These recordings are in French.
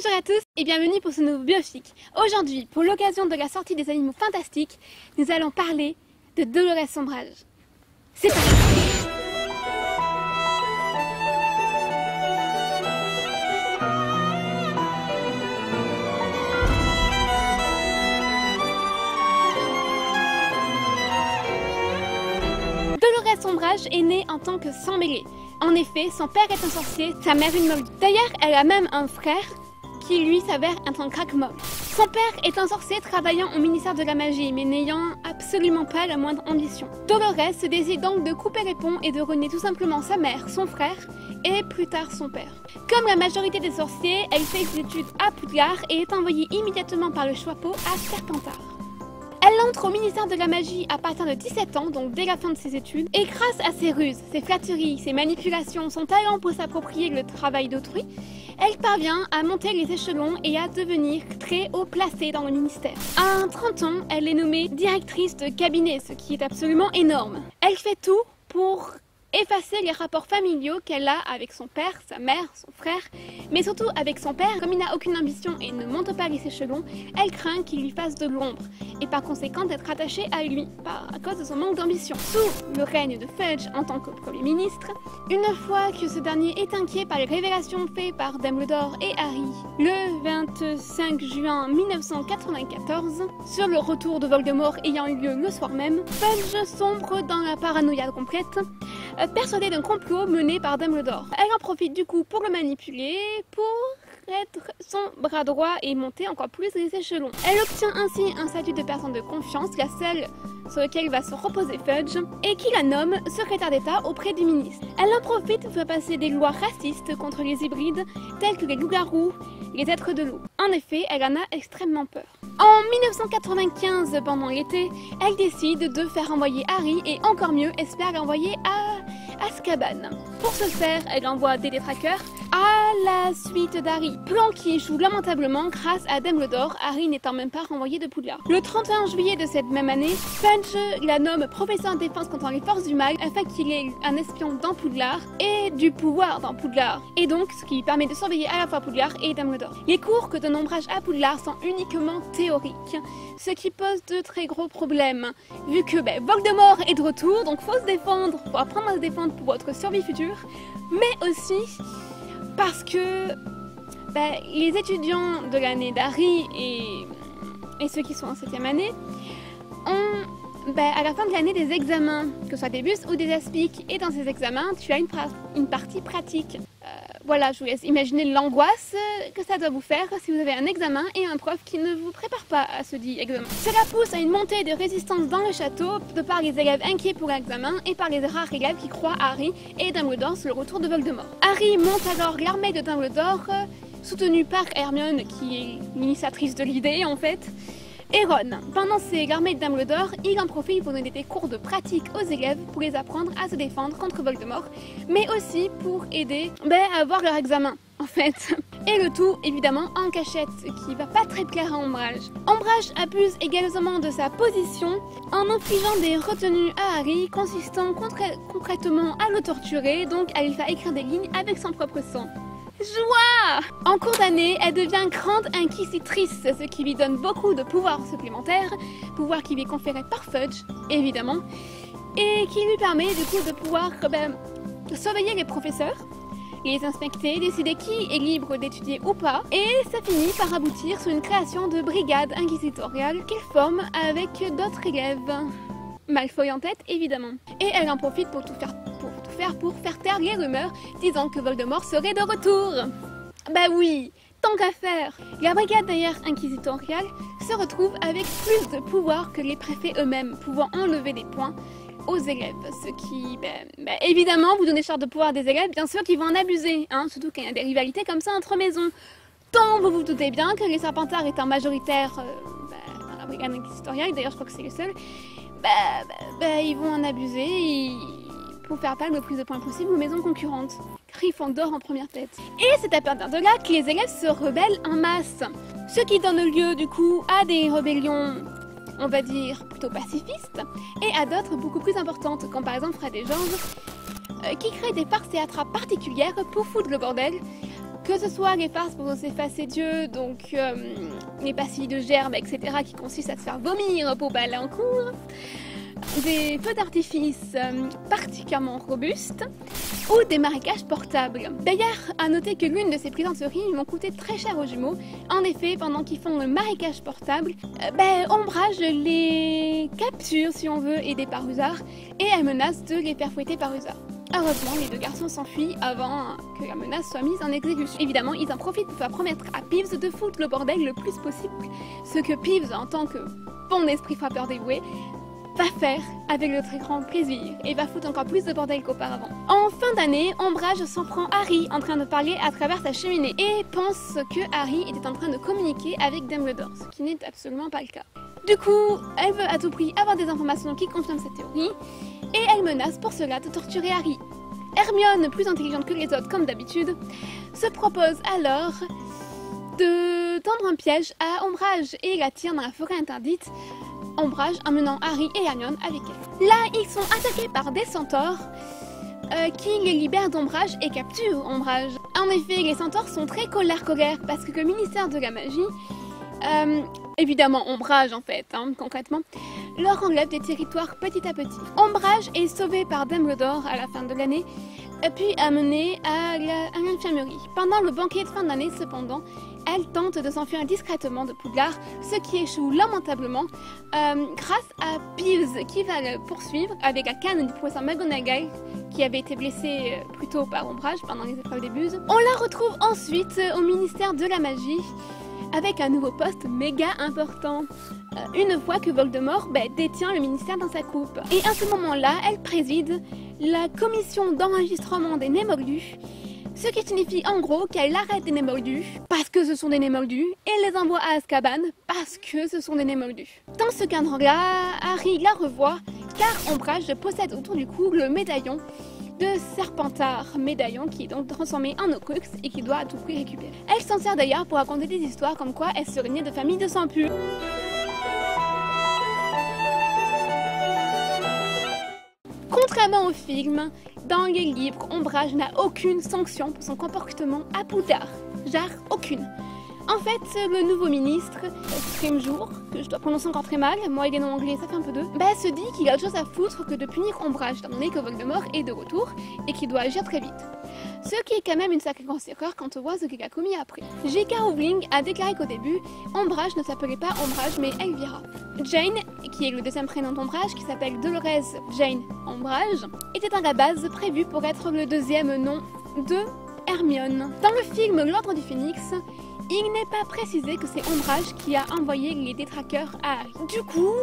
Bonjour à tous et bienvenue pour ce nouveau Biochic. Aujourd'hui, pour l'occasion de la sortie des Animaux Fantastiques, nous allons parler de Dolores Sombrage. C'est parti! Dolores Sombrage est née en tant que sang-mêlé. En effet, son père est un sorcier, sa mère une moldue. D'ailleurs, elle a même un frère qui lui s'avère être un crack-mob. Son père est un sorcier travaillant au ministère de la magie, mais n'ayant absolument pas la moindre ambition. Dolores se décide donc de couper les ponts et de renier tout simplement sa mère, son frère et plus tard son père. Comme la majorité des sorciers, elle fait ses études à Poudlard et est envoyée immédiatement par le Choixpeau à Serpentard. Elle entre au ministère de la magie à partir de 17 ans, donc dès la fin de ses études, et grâce à ses ruses, ses flatteries, ses manipulations, son talent pour s'approprier le travail d'autrui, elle parvient à monter les échelons et à devenir très haut placée dans le ministère. À 30 ans, elle est nommée directrice de cabinet, ce qui est absolument énorme. Elle fait tout pour effacer les rapports familiaux qu'elle a avec son père, sa mère, son frère, mais surtout avec son père. Comme il n'a aucune ambition et ne monte pas les échelons, elle craint qu'il lui fasse de l'ombre et par conséquent d'être attachée à lui à cause de son manque d'ambition. Sous le règne de Fudge en tant que Premier ministre, une fois que ce dernier est inquiet par les révélations faites par Dumbledore et Harry le 25 juin 1994, sur le retour de Voldemort ayant eu lieu le soir même, Fudge sombre dans la paranoïa complète, persuadée d'un complot mené par Dumbledore. Elle en profite du coup pour le manipuler, pour être son bras droit et monter encore plus les échelons. Elle obtient ainsi un statut de personne de confiance, la seule sur laquelle va se reposer Fudge, et qui la nomme secrétaire d'État auprès du ministre. Elle en profite pour faire passer des lois racistes contre les hybrides, tels que les loups-garous, les êtres de l'eau. En effet, elle en a extrêmement peur. En 1995, pendant l'été, elle décide de faire envoyer Harry et encore mieux, espère l'envoyer à Azkaban. Pour ce faire, elle envoie des détraqueurs à la suite d'Harry, plan qui échoue lamentablement grâce à Dumbledore, Harry n'étant même pas renvoyé de Poudlard. Le 31 juillet de cette même année, Fudge la nomme professeur en défense contre les forces du mal afin qu'il ait un espion dans Poudlard et du pouvoir dans Poudlard, et donc ce qui lui permet de surveiller à la fois Poudlard et Dumbledore. Les cours que donne Ombrage à Poudlard sont uniquement théoriques, ce qui pose de très gros problèmes, vu que Voldemort est de retour, donc faut se défendre, faut apprendre à se défendre pour votre survie future, mais aussi parce que les étudiants de l'année d'Harry et ceux qui sont en 7e année ont à la fin de l'année des examens, que ce soit des bus ou des aspics, et dans ces examens tu as une partie pratique. Voilà, je vous laisse imaginer l'angoisse que ça doit vous faire si vous avez un examen et un prof qui ne vous prépare pas à ce dit examen. Cela pousse à une montée de résistance dans le château de par les élèves inquiets pour l'examen et par les rares élèves qui croient à Harry et Dumbledore sur le retour de Voldemort. Harry monte alors l'armée de Dumbledore, soutenue par Hermione qui est l'initiatrice de l'idée en fait, et Ron. Pendant l'armée de Dumbledore, il en profite pour donner des cours de pratique aux élèves pour les apprendre à se défendre contre Voldemort, mais aussi pour aider à avoir leur examen, en fait. Et le tout, évidemment, en cachette, ce qui va pas très plaire à Ombrage. Ombrage abuse également de sa position en infligeant des retenues à Harry, consistant concrètement à le torturer, donc à lui faire écrire des lignes avec son propre sang. Joie! En cours d'année, elle devient grande inquisitrice, ce qui lui donne beaucoup de pouvoirs supplémentaires, pouvoirs qui lui est conféré par Fudge, évidemment, et qui lui permet du coup de pouvoir surveiller les professeurs, les inspecter, décider qui est libre d'étudier ou pas, et ça finit par aboutir sur une création de brigade inquisitoriale qu'elle forme avec d'autres élèves. Malfoy en tête, évidemment. Et elle en profite pour faire taire les rumeurs disant que Voldemort serait de retour. Bah oui, tant qu'à faire. La brigade d'ailleurs inquisitoriale se retrouve avec plus de pouvoir que les préfets eux-mêmes, pouvant enlever des points aux élèves. Ce qui, évidemment, vous donnez charge de pouvoir des élèves, bien sûr qu'ils vont en abuser, surtout quand il y a des rivalités comme ça entre maisons. Tant vous vous doutez bien que les Serpentards étant majoritaires dans la brigade inquisitoriale, d'ailleurs je crois que c'est le seul, ils vont en abuser pour faire perdre le plus de points possible aux maisons concurrentes. Gryffondor en première tête. Et c'est à partir de là que les élèves se rebellent en masse, ce qui donne lieu du coup à des rébellions, on va dire, plutôt pacifistes, et à d'autres beaucoup plus importantes, comme par exemple Fred et George, qui créent des farces théâtrales particulières pour foutre le bordel, Que ce soit les farces pour s'effacer Dieu, donc les pastilles de gerbe, etc., qui consistent à se faire vomir pour aller en cours, des feux d'artifice particulièrement robustes, ou des marécages portables. D'ailleurs, à noter que l'une de ces plaisanteries m'ont coûté très cher aux jumeaux. En effet, pendant qu'ils font le marécage portable, Ombrage les capture, si on veut, aidés par Usar, et elle menace de les faire fouetter par Usar. Heureusement, les deux garçons s'enfuient avant que la menace soit mise en exécution. Évidemment, ils en profitent pour faire promettre à Peeves de foutre le bordel le plus possible, ce que Peeves, en tant que bon esprit frappeur dévoué, va faire avec le très grand plaisir et va foutre encore plus de bordel qu'auparavant. En fin d'année, Ombrage s'en prend Harry en train de parler à travers sa cheminée et pense que Harry était en train de communiquer avec Dumbledore, ce qui n'est absolument pas le cas. Du coup, elle veut à tout prix avoir des informations qui confirment cette théorie et elle menace pour cela de torturer Harry. Hermione, plus intelligente que les autres comme d'habitude, se propose alors de tendre un piège à Ombrage et la tire dans la forêt interdite, Ombrage emmenant Harry et Hermione avec elle. Là, ils sont attaqués par des centaures qui les libèrent d'Ombrage et capturent Ombrage. En effet, les centaures sont très colère parce que le ministère de la magie, évidemment Ombrage en fait, concrètement, leur enlève des territoires petit à petit. Ombrage est sauvé par Dumbledore à la fin de l'année, puis amené à l'infirmerie. Pendant le banquet de fin d'année, cependant, elle tente de s'enfuir discrètement de Poudlard, ce qui échoue lamentablement grâce à Peeves qui va le poursuivre avec la canne du professeur McGonagall qui avait été blessée plus tôt par Ombrage pendant les épreuves des buses. On la retrouve ensuite au ministère de la magie avec un nouveau poste méga important. Une fois que Voldemort détient le ministère dans sa coupe. Et à ce moment-là, elle préside la commission d'enregistrement des nés moldus, ce qui signifie en gros qu'elle arrête des nés moldus parce que ce sont des nés moldus et les envoie à Azkaban parce que ce sont des nés moldus. Dans ce cadre-là, Harry la revoit car Ombrage possède autour du cou le médaillon de Serpentard, médaillon qui est donc transformé en Horcrux et qui doit à tout prix récupérer. Elle s'en sert d'ailleurs pour raconter des histoires comme quoi elle serait née de famille de sang pur. Contrairement au film, dans les livres, Ombrage n'a aucune sanction pour son comportement à Poudlard. Genre aucune. En fait, le nouveau ministre, Scrimgeour, que je dois prononcer encore très mal, moi et les noms anglais ça fait un peu d'eux, se dit qu'il a autre chose à foutre que de punir Ombrage, étant donné que Voldemort est de retour et qu'il doit agir très vite. Ce qui est quand même une sacrée conséquence quand on voit ce qu'il a commis après. J.K. Rowling a déclaré qu'au début, Ombrage ne s'appelait pas Ombrage mais Elvira. Jane, qui est le deuxième prénom d'Ombrage, qui s'appelle Dolores Jane Ombrage, était à la base prévue pour être le deuxième nom de Hermione. Dans le film L'Ordre du Phénix, il n'est pas précisé que c'est Ombrage qui a envoyé les détraqueurs à Harry. Du coup,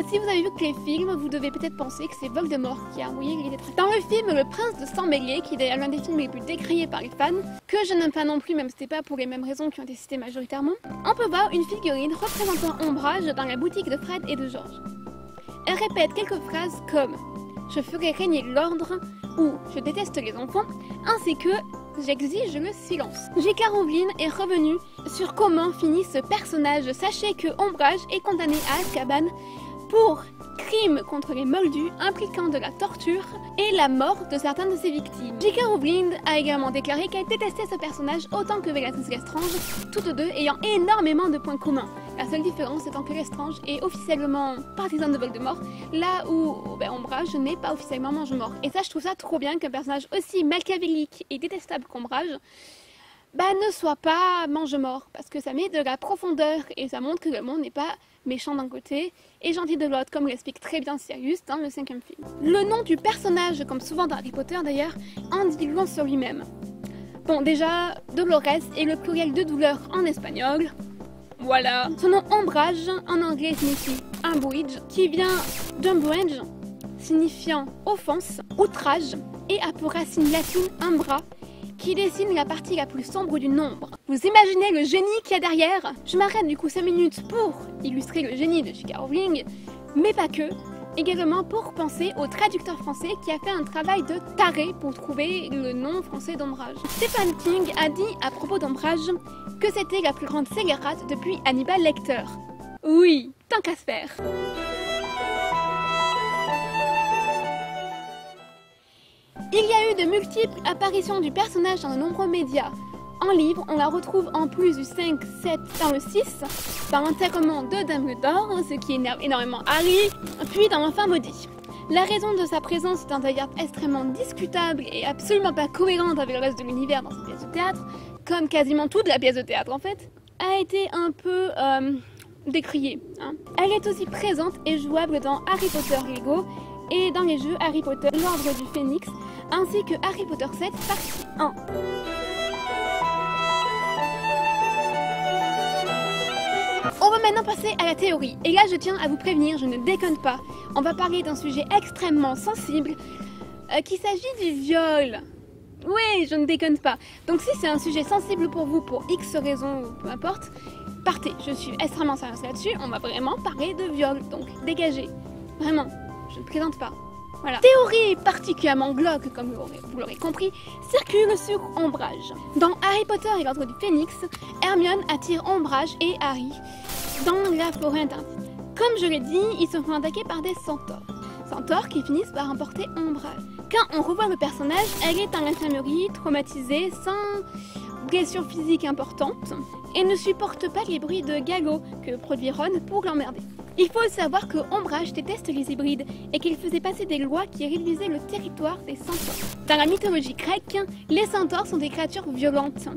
si vous avez vu que les films, vous devez peut-être penser que c'est Voldemort qui a envoyé les détraqueurs. Dans le film Le Prince de Sang Mêlé, qui est d'ailleurs l'un des films les plus décriés par les fans, que je n'aime pas non plus, même si c'était pas pour les mêmes raisons qui ont été citées majoritairement, on peut voir une figurine représentant Ombrage dans la boutique de Fred et de George. Elle répète quelques phrases comme « Je ferai régner l'ordre » ou « Je déteste les enfants », ainsi que j'exige le silence. J.K. Rowling est revenu sur comment finit ce personnage. Sachez que Ombrage est condamné à Azkaban pour crime contre les Moldus impliquant de la torture et la mort de certaines de ses victimes. J.K. Rowling a également déclaré qu'elle détestait ce personnage autant que Bellatrix Lestrange, toutes deux ayant énormément de points communs. La seule différence étant que Lestrange est officiellement partisane de Voldemort, là où Ombrage n'est pas officiellement mange-mort. Et ça, je trouve ça trop bien qu'un personnage aussi machiavélique et détestable qu'Ombrage ne soit pas mange-mort, parce que ça met de la profondeur et ça montre que le monde n'est pas méchant d'un côté et gentil de l'autre, comme l'explique très bien Sirius dans le 5e film. Le nom du personnage, comme souvent dans Harry Potter d'ailleurs, en dit long sur lui-même. Bon, déjà, Dolores est le pluriel de douleur en espagnol. Voilà. Son nom Ombrage en anglais signifie umbrage, qui vient d'umbrage, signifiant offense, outrage, et a pour racine latine umbra, qui dessine la partie la plus sombre du nombre. Vous imaginez le génie qu'il y a derrière? Je m'arrête du coup 5 minutes pour illustrer le génie de J.K. Rowling, mais pas que. Également pour penser au traducteur français qui a fait un travail de taré pour trouver le nom français d'Ombrage. Stephen King a dit à propos d'Ombrage que c'était la plus grande scélérate depuis Hannibal Lecter. Oui, tant qu'à se faire. Il y a eu de multiples apparitions du personnage dans de nombreux médias. En livre, on la retrouve en plus du 5, 7 dans le 6, dans l'enterrement de Dumbledore, ce qui énerve énormément Harry, puis dans l'Enfant maudit. La raison de sa présence est d'ailleurs extrêmement discutable et absolument pas cohérente avec le reste de l'univers dans cette pièce de théâtre, comme quasiment toute la pièce de théâtre en fait, a été un peu décriée. Elle est aussi présente et jouable dans Harry Potter Lego et dans les jeux Harry Potter l'Ordre du Phénix, ainsi que Harry Potter 7 partie 1. On va maintenant passer à la théorie. Et là, je tiens à vous prévenir, je ne déconne pas. On va parler d'un sujet extrêmement sensible, qu'il s'agit du viol. Oui, je ne déconne pas. Donc si c'est un sujet sensible pour vous, pour X raisons, ou peu importe, partez. Je suis extrêmement sérieuse là-dessus. On va vraiment parler de viol. Donc dégagez. Vraiment, je ne plaisante pas. Voilà. Théorie particulièrement glauque, comme vous l'aurez compris, circule sur Ombrage. Dans Harry Potter et l'Ordre du Phénix, Hermione attire Ombrage et Harry dans la forêt interdite. Comme je l'ai dit, ils se font attaquer par des centaures. Centaures qui finissent par emporter Ombrage. Quand on revoit le personnage, elle est en infirmerie, traumatisée, sans blessure physique importante, et ne supporte pas les bruits de galop que produit Ron pour l'emmerder. Il faut savoir que Ombrage déteste les hybrides et qu'il faisait passer des lois qui réduisaient le territoire des centaures. Dans la mythologie grecque, les centaures sont des créatures violentes,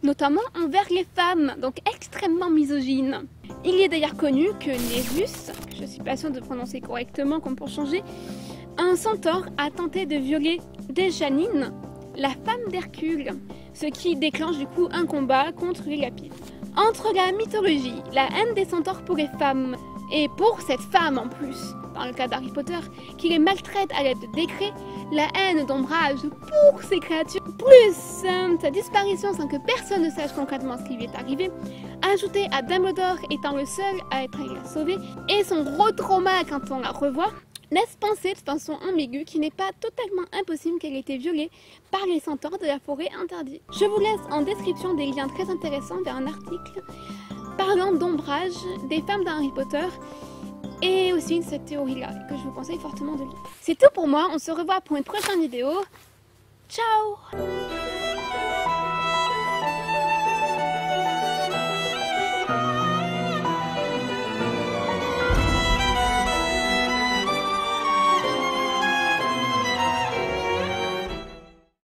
notamment envers les femmes, donc extrêmement misogynes. Il est d'ailleurs connu que Nésus, que je suis pas sûre de prononcer correctement comme pour changer, un centaure a tenté de violer Déjanine, la femme d'Hercule, ce qui déclenche du coup un combat contre les Lapides. Entre la mythologie, la haine des centaures pour les femmes, et pour cette femme en plus, dans le cas d'Harry Potter, qui les maltraite à l'aide de décrets, la haine d'Ombrage pour ces créatures, plus sa disparition sans que personne ne sache concrètement ce qui lui est arrivé, ajouté à Dumbledore étant le seul à être allé la sauver, et son gros trauma quand on la revoit, laisse penser de façon ambiguë qu'il n'est pas totalement impossible qu'elle ait été violée par les centaures de la forêt interdite. Je vous laisse en description des liens très intéressants vers un article parlant d'Ombrage, des femmes d'Harry Potter, et aussi de cette théorie-là, que je vous conseille fortement de lire. C'est tout pour moi, on se revoit pour une prochaine vidéo. Ciao!